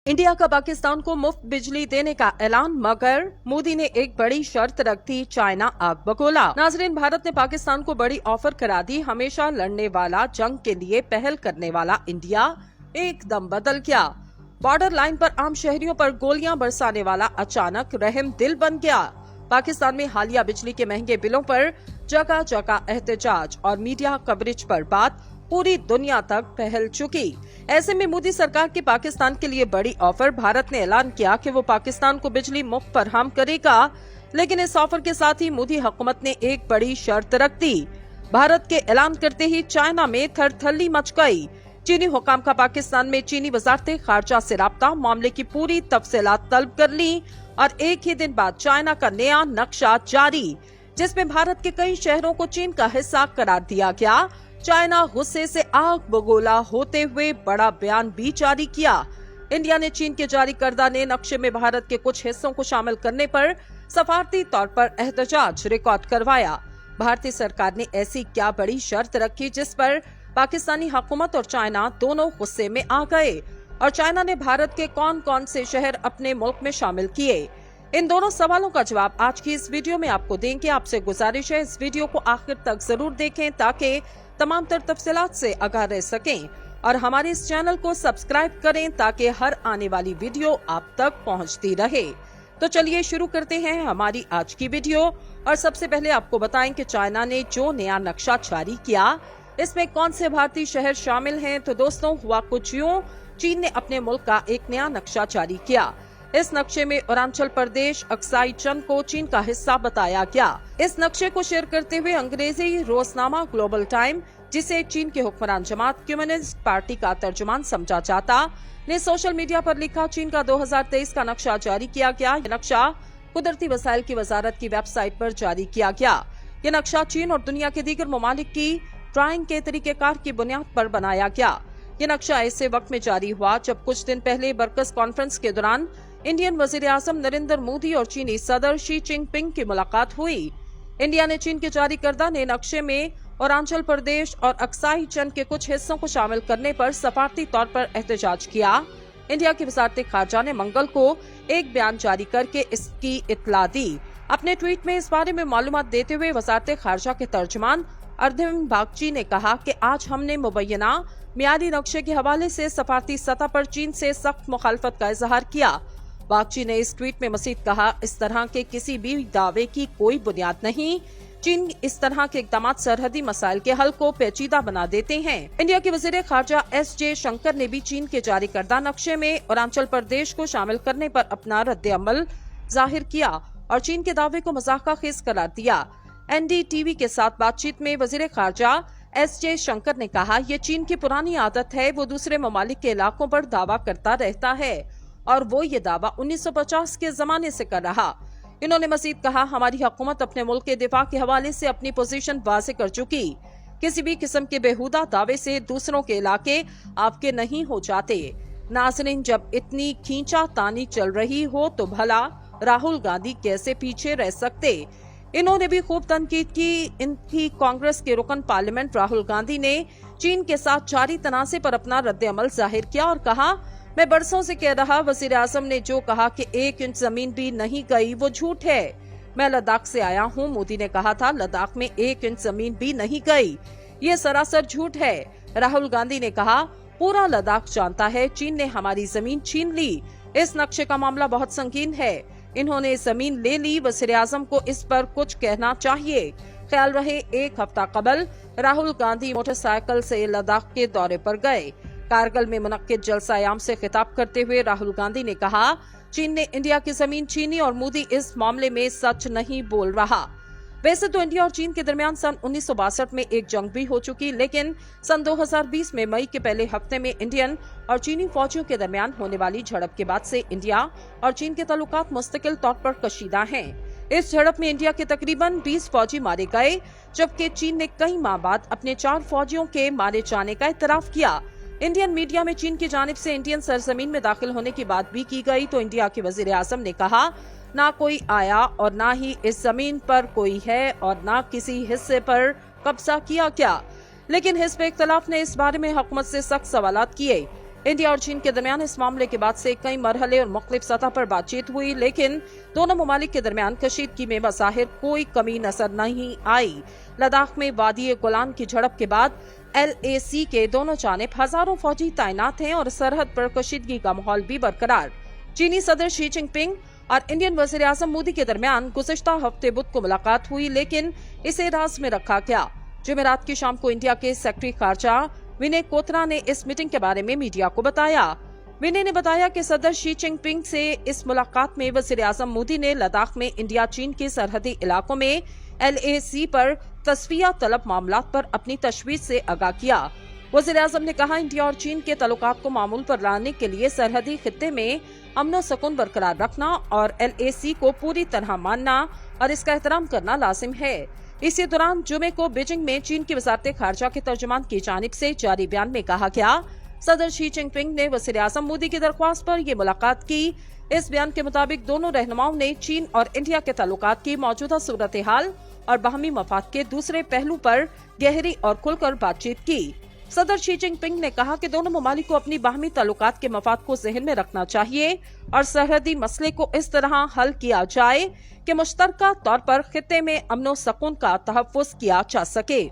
India का पाकिस्तान को मुफ्त बिजली देने का ऐलान, मगर मोदी ने एक बड़ी शर्त रख दी, चाइना आग बगोला। नाजरीन, भारत ने पाकिस्तान को बड़ी ऑफर करा दी। हमेशा लड़ने वाला, जंग के लिए पहल करने वाला इंडिया एकदम बदल गया। बॉर्डर लाइन पर आम शहरियों पर गोलियां बरसाने वाला अचानक रहम दिल बन गया। पाकिस्तान में हालिया बिजली के महंगे बिलों पर जगह जगह एहतजाज और मीडिया कवरेज पर बात पूरी दुनिया तक फैल चुकी। ऐसे में मोदी सरकार की पाकिस्तान के लिए बड़ी ऑफर। भारत ने ऐलान किया कि वो पाकिस्तान को बिजली मुफ्त फराहम करेगा, लेकिन इस ऑफर के साथ ही मोदी हुकूमत ने एक बड़ी शर्त रख दी। भारत के ऐलान करते ही चाइना में थरथल्ली मच गई। चीनी हुकाम का पाकिस्तान में चीनी वजारत खारजा से राब्ता, मामले की पूरी तफसीलात तलब कर ली और एक ही दिन बाद चाइना का नया नक्शा जारी, जिसमें भारत के कई शहरों को चीन का हिस्सा करार दिया गया। चाइना गुस्से से आग बगोला होते हुए बड़ा बयान भी जारी किया। इंडिया ने चीन के जारी करदा नए नक्शे में भारत के कुछ हिस्सों को शामिल करने पर सफारती तौर पर एहतजाज रिकॉर्ड करवाया। भारतीय सरकार ने ऐसी क्या बड़ी शर्त रखी जिस पर पाकिस्तानी हुकूमत और चाइना दोनों गुस्से में आ गए, और चाइना ने भारत के कौन कौन से शहर अपने मुल्क में शामिल किए? इन दोनों सवालों का जवाब आज की इस वीडियो में आपको देंगे। आपसे गुजारिश है इस वीडियो को आखिर तक जरूर देखें ताकि तमाम तर तफसीलात से आगाह रह सकें, और हमारे इस चैनल को सब्सक्राइब करें ताकि हर आने वाली वीडियो आप तक पहुंचती रहे। तो चलिए शुरू करते हैं हमारी आज की वीडियो। और सबसे पहले आपको बताएं कि चाइना ने जो नया नक्शा जारी किया, इसमें कौन से भारतीय शहर शामिल हैं। तो दोस्तों, हुआ कुछ यूं, चीन ने अपने मुल्क का एक नया नक्शा जारी किया। इस नक्शे में अरुणाचल प्रदेश, अक्साई चिन को चीन का हिस्सा बताया गया। इस नक्शे को शेयर करते हुए अंग्रेजी रोजनामा ग्लोबल टाइम, जिसे चीन के हुक्मरान जमात कम्युनिस्ट पार्टी का तर्जुमान समझा जाता, ने सोशल मीडिया पर लिखा, चीन का 2023 का नक्शा जारी किया गया। यह नक्शा कुदरती वसाइल की वजारत की वेबसाइट पर जारी किया गया। यह नक्शा चीन और दुनिया के दीगर ममालिक की ड्राइंग के तरीकेकार की बुनियाद पर बनाया गया। यह नक्शा ऐसे वक्त में जारी हुआ जब कुछ दिन पहले बरकस कॉन्फ्रेंस के दौरान इंडियन वजीर आजम नरेंद्र मोदी और चीनी सदर शी चिनपिंग की मुलाकात हुई। इंडिया ने चीन के जारी करदा नए नक्शे में अरुणाचल प्रदेश और अक्साई चिन के कुछ हिस्सों को शामिल करने पर सफारती तौर पर एहतजाज किया। इंडिया की वजारत खारजा ने मंगल को एक बयान जारी करके इसकी इत्तला दी। अपने ट्वीट में इस बारे में मालूमात देते हुए वजारत खारजा के तर्जुमान अर्धविंद बागची ने कहा कि आज हमने मुबैना मियारी नक्शे के हवाले से सफारती सतह पर चीन से सख्त मुखालफत का इजहार किया। बागची ने इस ट्वीट में मजीद कहा, इस तरह के किसी भी दावे की कोई बुनियाद नहीं। चीन इस तरह के इकदाम सरहदी मसाइल के हल को पेचीदा बना देते हैं। इंडिया के वजीर खारजा एस जयशंकर ने भी चीन के जारी करदा नक्शे में अरुणाचल प्रदेश को शामिल करने पर अपना रद्द अमल जाहिर किया और चीन के दावे को मजाकखेज करार दिया। NDTV के साथ बातचीत में वजीर खारजा एस जयशंकर ने कहा, ये चीन की पुरानी आदत है, वो दूसरे ममालिक के इलाकों पर दावा करता रहता है और वो ये दावा 1950 के जमाने से कर रहा। इन्होंने मजीद कहा, हमारी हुकूमत अपने मुल्क के दिफा के हवाले से अपनी पोजीशन वाज़ेह कर चुकी। किसी भी किस्म के बेहुदा दावे से दूसरों के इलाके आपके नहीं हो जाते। नाज़रीन, जब इतनी खींचातानी चल रही हो तो भला राहुल गांधी कैसे पीछे रह सकते? इन्होंने भी खूब तनकीद की। इनकी कांग्रेस के रुकन पार्लियामेंट राहुल गांधी ने चीन के साथ जारी तनाज़े पर अपना रद्द अमल जाहिर किया और कहा, मैं बरसों से कह रहा, वजीर आजम ने जो कहा कि 1 इंच जमीन भी नहीं गई, वो झूठ है। मैं लद्दाख से आया हूँ, मोदी ने कहा था लद्दाख में 1 इंच जमीन भी नहीं गई, ये सरासर झूठ है। राहुल गांधी ने कहा, पूरा लद्दाख जानता है चीन ने हमारी जमीन छीन ली। इस नक्शे का मामला बहुत संगीन है, इन्होंने जमीन ले ली, वजीर आजम को इस पर कुछ कहना चाहिए। ख्याल रहे, 1 हफ्ता कबल राहुल गांधी मोटरसाइकिल से लद्दाख के दौरे पर गए। कारगिल में मुनक्किद जलसायाम से खिताब करते हुए राहुल गांधी ने कहा, चीन ने इंडिया की जमीन छीनी और मोदी इस मामले में सच नहीं बोल रहा। वैसे तो इंडिया और चीन के दरमियान सन 1962 में एक जंग भी हो चुकी, लेकिन सन 2020 में मई के पहले हफ्ते में इंडियन और चीनी फौजियों के दरमियान होने वाली झड़प के बाद से इंडिया और चीन के ताल्लुकात मुस्तकिल तौर पर कशीदा हैं। इस झड़प में इंडिया के तकरीबन 20 फौजी मारे गए, जबकि चीन ने कई माह बाद अपने 4 फौजियों के मारे जाने का इतराफ किया। इंडियन मीडिया में चीन की जानिब से इंडियन सरजमीन में दाखिल होने की बात भी की गई तो इंडिया के वजीर आजम ने कहा, ना कोई आया और ना ही इस जमीन पर कोई है और ना किसी हिस्से पर कब्जा किया गया। लेकिन हिज़्ब इख्तिलाफ ने इस बारे में हुकूमत से सख्त सवालात किए। इंडिया और चीन के दरमियान इस मामले के बाद से कई मरहले और मुख्तलिफ सतह पर बातचीत हुई, लेकिन दोनों ममालिक के दरमियान कशीदगी में बज़ाहिर कोई कमी नजर नहीं आई। लद्दाख में वादी गोलान की झड़प के बाद LAC के दोनों जानिब हजारों फौजी तैनात हैं और सरहद पर कशीदगी का माहौल भी बरकरार। चीनी सदर शी जिनपिंग और इंडियन वज़ीर आज़म मोदी के दरमियान गुज़िश्ता हफ्ते बुध को मुलाकात हुई, लेकिन इसे राज में रखा गया। जुमेरात की शाम को इंडिया के सेक्रेटरी खारजा विनय कोत्रा ने इस मीटिंग के बारे में मीडिया को बताया। विनय ने बताया कि सदर शी जिनपिंग से इस मुलाकात में वज़ीर आज़म मोदी ने लद्दाख में इंडिया चीन के सरहदी इलाकों में LAC पर तस्फिया तलब मामलात पर अपनी तशवीश से आगाह किया। वज़ीर आज़म ने कहा, इंडिया और चीन के ताल्लुकात को मामूल पर लाने के लिए सरहदी खित्ते में अमन सुकून बरकरार रखना और LAC को पूरी तरह मानना और इसका एहतराम करना लाजिम है। इसी दौरान जुमे को बीजिंग में चीन की वज़ारत खारजा के तर्जुमान की जानिब से जारी बयान में कहा गया, सदर शी जिनपिंग ने वज़ीर आज़म मोदी की दरख्वास्त पर यह मुलाकात की। इस बयान के मुताबिक दोनों रहनुमाओं ने चीन और इंडिया के ताल्लुकात की मौजूदा सूरत हाल और बाहमी मफाद के दूसरे पहलू पर गहरी और खुलकर बातचीत की। सदर शी जिनपिंग ने कहा कि दोनों ममालिक को अपनी बाहमी ताल्लुकात के मफाद को ज़हन में रखना चाहिए और सरहदी मसले को इस तरह हल किया जाए कि मुश्तरका तौर पर खित्ते में अमन सुकून का तहफ़्फ़ुज़ किया जा सके।